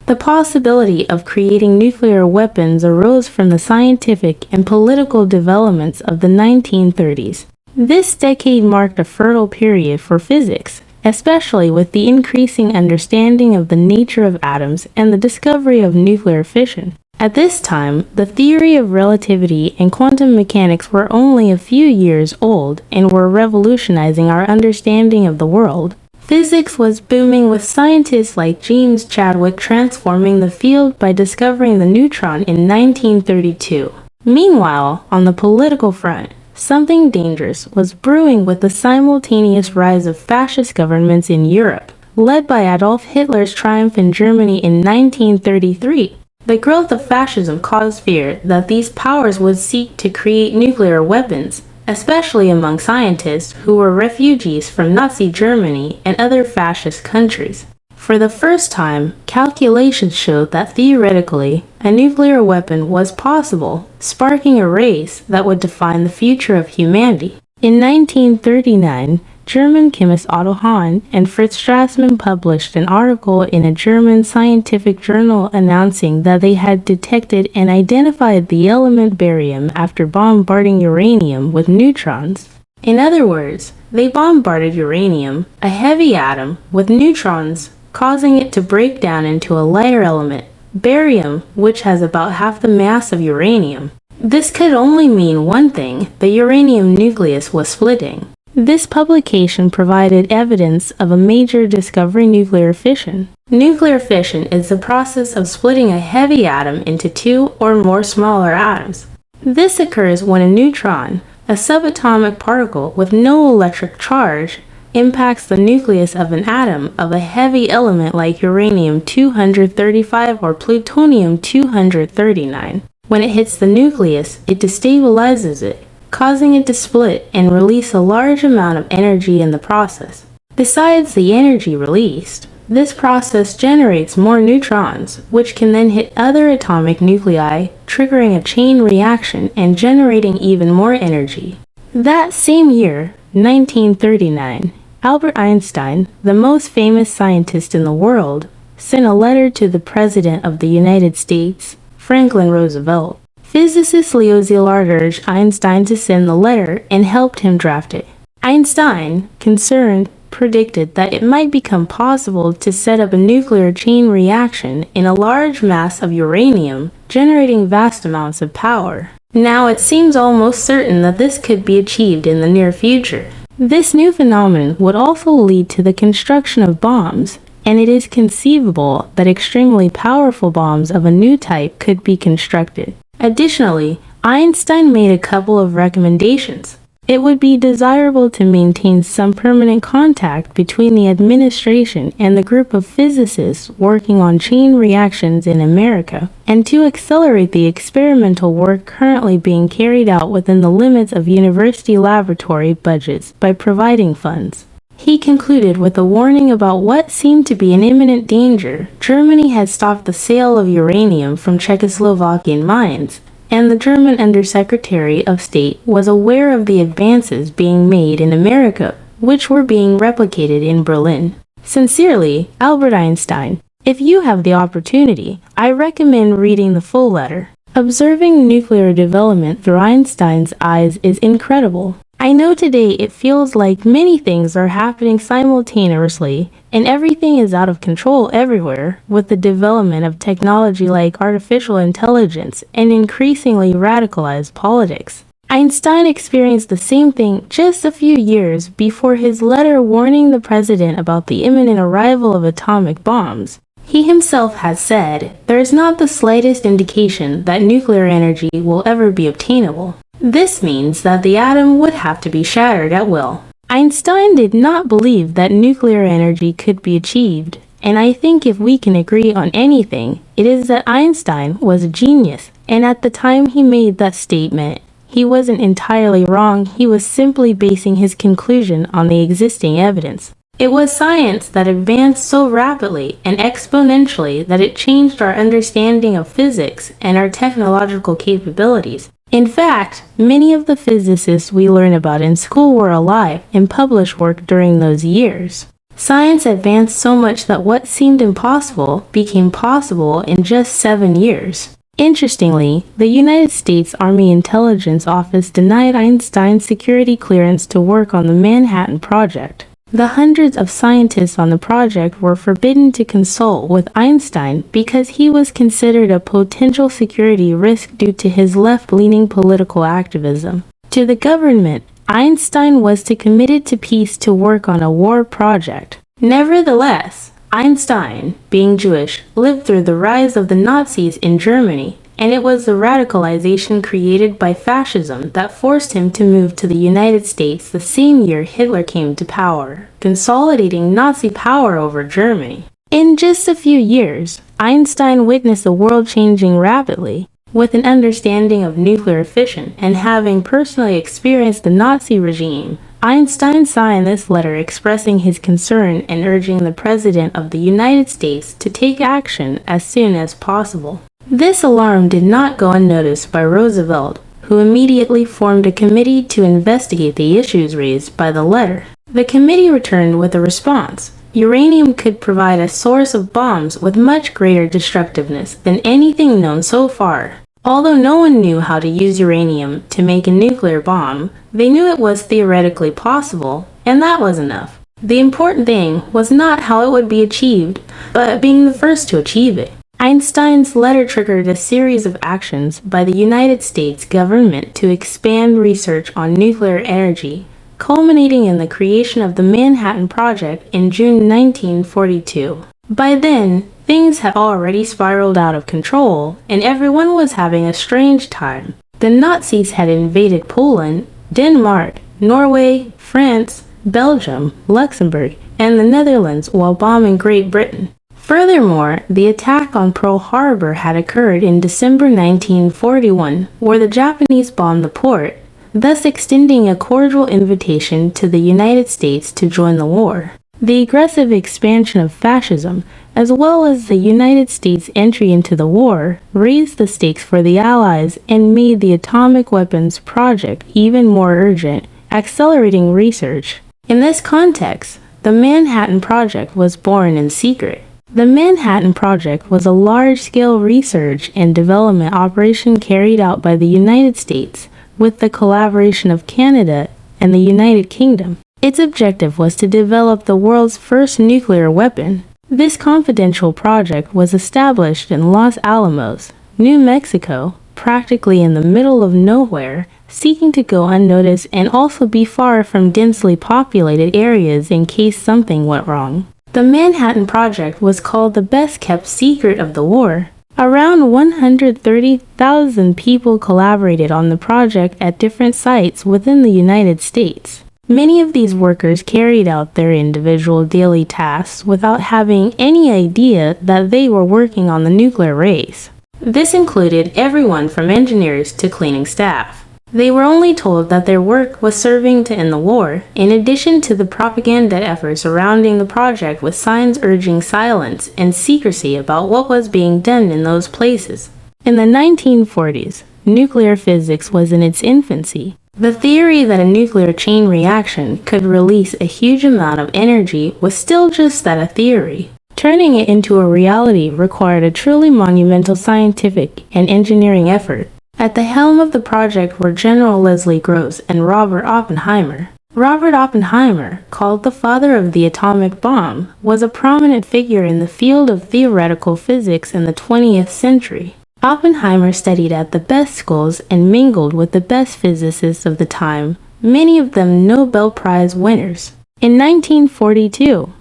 The possibility of creating nuclear weapons arose from the scientific and political developments of the 1930s. This decade marked a fertile period for physics, especially with the increasing understanding of the nature of atoms and the discovery of nuclear fission. At this time, the theory of relativity and quantum mechanics were only a few years old and were revolutionizing our understanding of the world. Physics was booming, with scientists like James Chadwick transforming the field by discovering the neutron in 1932. Meanwhile, on the political front, something dangerous was brewing with the simultaneous rise of fascist governments in Europe, led by Adolf Hitler's triumph in Germany in 1933. The growth of fascism caused fear that these powers would seek to create nuclear weapons, especially among scientists who were refugees from Nazi Germany and other fascist countries. For the first time, calculations showed that theoretically, a nuclear weapon was possible, sparking a race that would define the future of humanity. In 1939, German chemist Otto Hahn and Fritz Strassmann published an article in a German scientific journal announcing that they had detected and identified the element barium after bombarding uranium with neutrons. In other words, they bombarded uranium, a heavy atom, with neutrons, causing it to break down into a lighter element, barium, which has about half the mass of uranium. This could only mean one thing: the uranium nucleus was splitting. This publication provided evidence of a major discovery: nuclear fission. Nuclear fission is the process of splitting a heavy atom into two or more smaller atoms. This occurs when a neutron, a subatomic particle with no electric charge, impacts the nucleus of an atom of a heavy element like uranium-235 or plutonium-239. When it hits the nucleus, it destabilizes it, causing it to split and release a large amount of energy in the process. Besides the energy released, this process generates more neutrons, which can then hit other atomic nuclei, triggering a chain reaction and generating even more energy. That same year, 1939, Albert Einstein, the most famous scientist in the world, sent a letter to the President of the United States, Franklin Roosevelt. Physicist Leo Szilard urged Einstein to send the letter and helped him draft it. Einstein, concerned, predicted that it might become possible to set up a nuclear chain reaction in a large mass of uranium, generating vast amounts of power. Now it seems almost certain that this could be achieved in the near future. This new phenomenon would also lead to the construction of bombs, and it is conceivable that extremely powerful bombs of a new type could be constructed. Additionally, Einstein made a couple of recommendations. It would be desirable to maintain some permanent contact between the administration and the group of physicists working on chain reactions in America, and to accelerate the experimental work currently being carried out within the limits of university laboratory budgets by providing funds. He concluded with a warning about what seemed to be an imminent danger. Germany had stopped the sale of uranium from Czechoslovakian mines, and the German Undersecretary of State was aware of the advances being made in America, which were being replicated in Berlin. Sincerely, Albert Einstein. If you have the opportunity, I recommend reading the full letter. Observing nuclear development through Einstein's eyes is incredible. I know today it feels like many things are happening simultaneously, and everything is out of control everywhere, with the development of technology like artificial intelligence and increasingly radicalized politics. Einstein experienced the same thing just a few years before his letter warning the president about the imminent arrival of atomic bombs. He himself has said, "There is not the slightest indication that nuclear energy will ever be obtainable." This means that the atom would have to be shattered at will. Einstein did not believe that nuclear energy could be achieved, and I think if we can agree on anything, it is that Einstein was a genius, and at the time he made that statement, he wasn't entirely wrong. He was simply basing his conclusion on the existing evidence. It was science that advanced so rapidly and exponentially that it changed our understanding of physics and our technological capabilities. In fact, many of the physicists we learn about in school were alive and published work during those years. Science advanced so much that what seemed impossible became possible in just 7 years. Interestingly, the United States Army Intelligence Office denied Einstein's security clearance to work on the Manhattan Project. The hundreds of scientists on the project were forbidden to consult with Einstein because he was considered a potential security risk due to his left-leaning political activism. To the government, Einstein was too committed to peace to work on a war project. Nevertheless, Einstein, being Jewish, lived through the rise of the Nazis in Germany, and it was the radicalization created by fascism that forced him to move to the United States the same year Hitler came to power, consolidating Nazi power over Germany. In just a few years, Einstein witnessed the world changing rapidly. With an understanding of nuclear fission and having personally experienced the Nazi regime, Einstein signed this letter expressing his concern and urging the President of the United States to take action as soon as possible. This alarm did not go unnoticed by Roosevelt, who immediately formed a committee to investigate the issues raised by the letter. The committee returned with a response. Uranium could provide a source of bombs with much greater destructiveness than anything known so far. Although no one knew how to use uranium to make a nuclear bomb, they knew it was theoretically possible, and that was enough. The important thing was not how it would be achieved, but being the first to achieve it. Einstein's letter triggered a series of actions by the United States government to expand research on nuclear energy, culminating in the creation of the Manhattan Project in June 1942. By then, things had already spiraled out of control, and everyone was having a strange time. The Nazis had invaded Poland, Denmark, Norway, France, Belgium, Luxembourg, and the Netherlands while bombing Great Britain. Furthermore, the attack on Pearl Harbor had occurred in December 1941, where the Japanese bombed the port, thus extending a cordial invitation to the United States to join the war. The aggressive expansion of fascism, as well as the United States' entry into the war, raised the stakes for the Allies and made the atomic weapons project even more urgent, accelerating research. In this context, the Manhattan Project was born in secret. The Manhattan Project was a large-scale research and development operation carried out by the United States, with the collaboration of Canada and the United Kingdom. Its objective was to develop the world's first nuclear weapon. This confidential project was established in Los Alamos, New Mexico, practically in the middle of nowhere, seeking to go unnoticed and also be far from densely populated areas in case something went wrong. The Manhattan Project was called the best-kept secret of the war. Around 130,000 people collaborated on the project at different sites within the United States. Many of these workers carried out their individual daily tasks without having any idea that they were working on the nuclear race. This included everyone from engineers to cleaning staff. They were only told that their work was serving to end the war, in addition to the propaganda efforts surrounding the project with signs urging silence and secrecy about what was being done in those places. In the 1940s, nuclear physics was in its infancy. The theory that a nuclear chain reaction could release a huge amount of energy was still just that, a theory. Turning it into a reality required a truly monumental scientific and engineering effort. At the helm of the project were General Leslie Gross and Robert Oppenheimer. Robert Oppenheimer, called the father of the atomic bomb, was a prominent figure in the field of theoretical physics in the 20th century. Oppenheimer studied at the best schools and mingled with the best physicists of the time, many of them Nobel Prize winners. In 1942,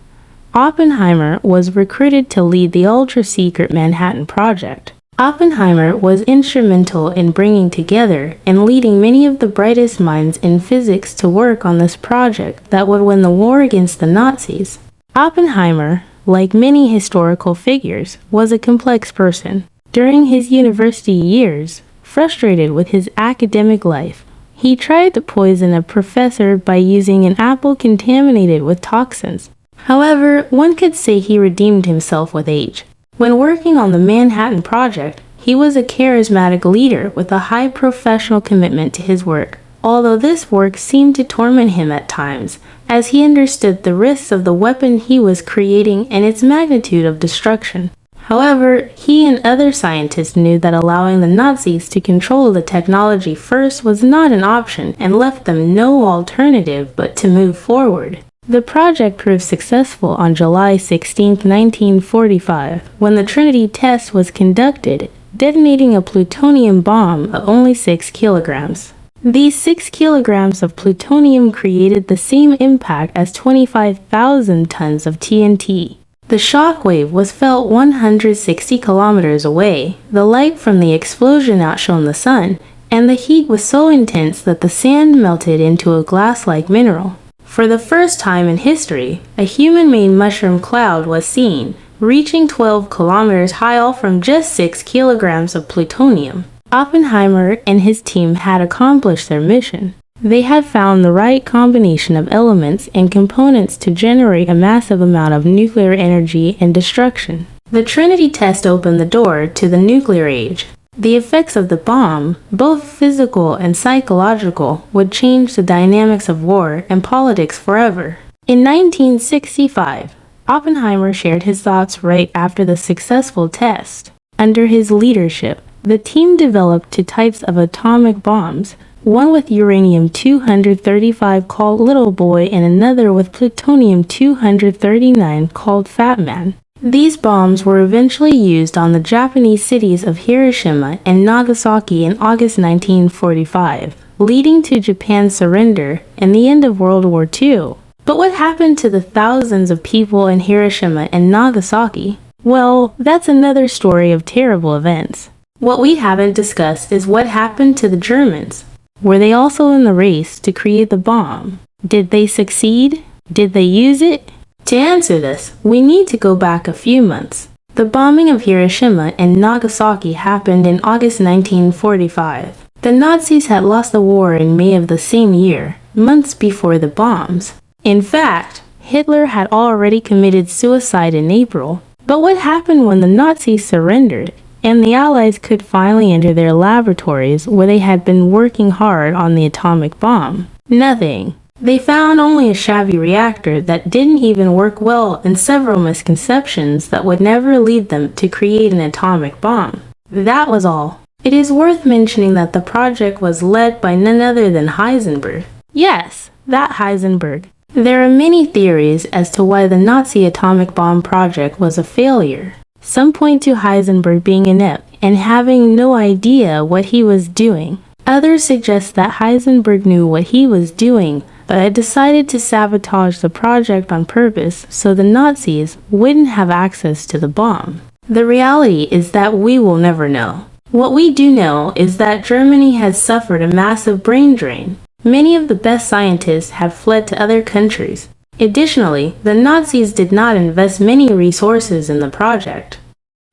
Oppenheimer was recruited to lead the ultra-secret Manhattan Project. Oppenheimer was instrumental in bringing together and leading many of the brightest minds in physics to work on this project that would win the war against the Nazis. Oppenheimer, like many historical figures, was a complex person. During his university years, frustrated with his academic life, he tried to poison a professor by using an apple contaminated with toxins. However, one could say he redeemed himself with age. When working on the Manhattan Project, he was a charismatic leader with a high professional commitment to his work. Although this work seemed to torment him at times, as he understood the risks of the weapon he was creating and its magnitude of destruction. However, he and other scientists knew that allowing the Nazis to control the technology first was not an option and left them no alternative but to move forward. The project proved successful on July 16, 1945, when the Trinity test was conducted, detonating a plutonium bomb of only 6 kilograms. These 6 kilograms of plutonium created the same impact as 25,000 tons of TNT. The shock wave was felt 160 kilometers away. The light from the explosion outshone the sun, and the heat was so intense that the sand melted into a glass-like mineral. For the first time in history, a human-made mushroom cloud was seen, reaching 12 kilometers high, all from just 6 kilograms of plutonium. Oppenheimer and his team had accomplished their mission. They had found the right combination of elements and components to generate a massive amount of nuclear energy and destruction. The Trinity test opened the door to the nuclear age. The effects of the bomb, both physical and psychological, would change the dynamics of war and politics forever. In 1965, Oppenheimer shared his thoughts right after the successful test. Under his leadership, the team developed two types of atomic bombs, one with uranium-235 called Little Boy and another with plutonium-239 called Fat Man. These bombs were eventually used on the Japanese cities of Hiroshima and Nagasaki in August 1945, leading to Japan's surrender and the end of World War II. But what happened to the thousands of people in Hiroshima and Nagasaki? Well, that's another story of terrible events. What we haven't discussed is what happened to the Germans. Were they also in the race to create the bomb? Did they succeed? Did they use it? To answer this, we need to go back a few months. The bombing of Hiroshima and Nagasaki happened in August 1945. The Nazis had lost the war in May of the same year, months before the bombs. In fact, Hitler had already committed suicide in April. But what happened when the Nazis surrendered, and the Allies could finally enter their laboratories where they had been working hard on the atomic bomb? Nothing. They found only a shabby reactor that didn't even work well and several misconceptions that would never lead them to create an atomic bomb. That was all. It is worth mentioning that the project was led by none other than Heisenberg. Yes, that Heisenberg. There are many theories as to why the Nazi atomic bomb project was a failure. Some point to Heisenberg being inept and having no idea what he was doing. Others suggest that Heisenberg knew what he was doing, but had decided to sabotage the project on purpose so the Nazis wouldn't have access to the bomb. The reality is that we will never know. What we do know is that Germany has suffered a massive brain drain. Many of the best scientists have fled to other countries. Additionally, the Nazis did not invest many resources in the project.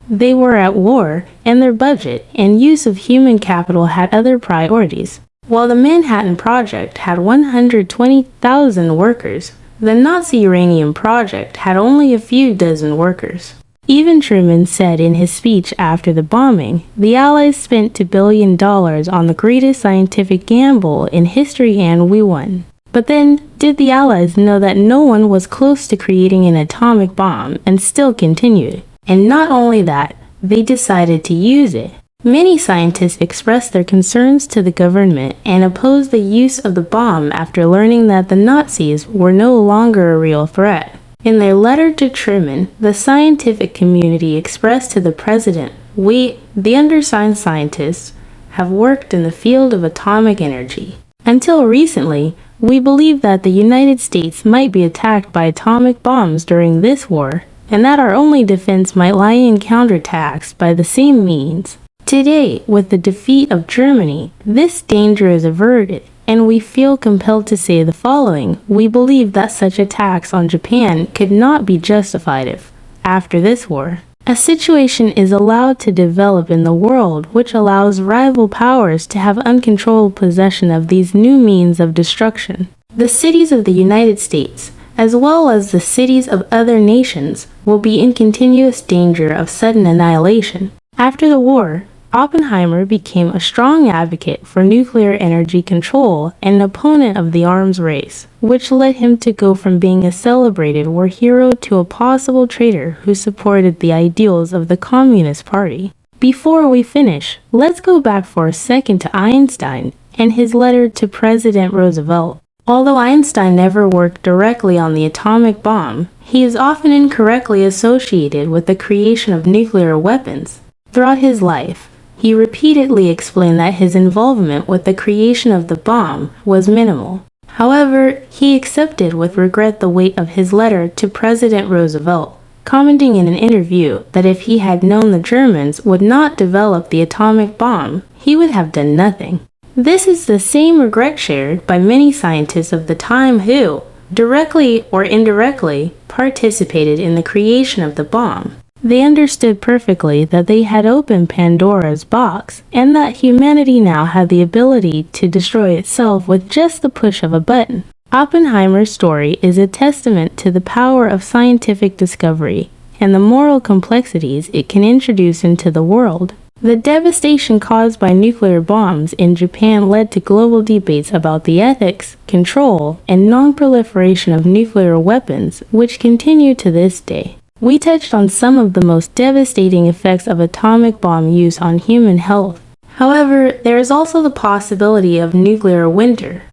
They were at war, and their budget and use of human capital had other priorities. While the Manhattan Project had 120,000 workers, the Nazi uranium project had only a few dozen workers. Even Truman said in his speech after the bombing, the Allies spent $2 billion on the greatest scientific gamble in history and we won. But then, did the Allies know that no one was close to creating an atomic bomb and still continued? And not only that, they decided to use it. Many scientists expressed their concerns to the government and opposed the use of the bomb after learning that the Nazis were no longer a real threat. In their letter to Truman, the scientific community expressed to the president, "We, the undersigned scientists, have worked in the field of atomic energy. Until recently, we believed that the United States might be attacked by atomic bombs during this war, and that our only defense might lie in counterattacks by the same means. Today, with the defeat of Germany, this danger is averted, and we feel compelled to say the following. We believe that such attacks on Japan could not be justified if, after this war, a situation is allowed to develop in the world which allows rival powers to have uncontrolled possession of these new means of destruction. The cities of the United States, as well as the cities of other nations, will be in continuous danger of sudden annihilation. After the war, Oppenheimer became a strong advocate for nuclear energy control and an opponent of the arms race, which led him to go from being a celebrated war hero to a possible traitor who supported the ideals of the Communist Party. Before we finish, let's go back for a second to Einstein and his letter to President Roosevelt. Although Einstein never worked directly on the atomic bomb, he is often incorrectly associated with the creation of nuclear weapons. Throughout his life, he repeatedly explained that his involvement with the creation of the bomb was minimal. However, he accepted with regret the weight of his letter to President Roosevelt, commenting in an interview that if he had known the Germans would not develop the atomic bomb, he would have done nothing. This is the same regret shared by many scientists of the time who, directly or indirectly, participated in the creation of the bomb. They understood perfectly that they had opened Pandora's box and that humanity now had the ability to destroy itself with just the push of a button. Oppenheimer's story is a testament to the power of scientific discovery and the moral complexities it can introduce into the world. The devastation caused by nuclear bombs in Japan led to global debates about the ethics, control, and non-proliferation of nuclear weapons, which continue to this day. We touched on some of the most devastating effects of atomic bomb use on human health. However, there is also the possibility of nuclear winter,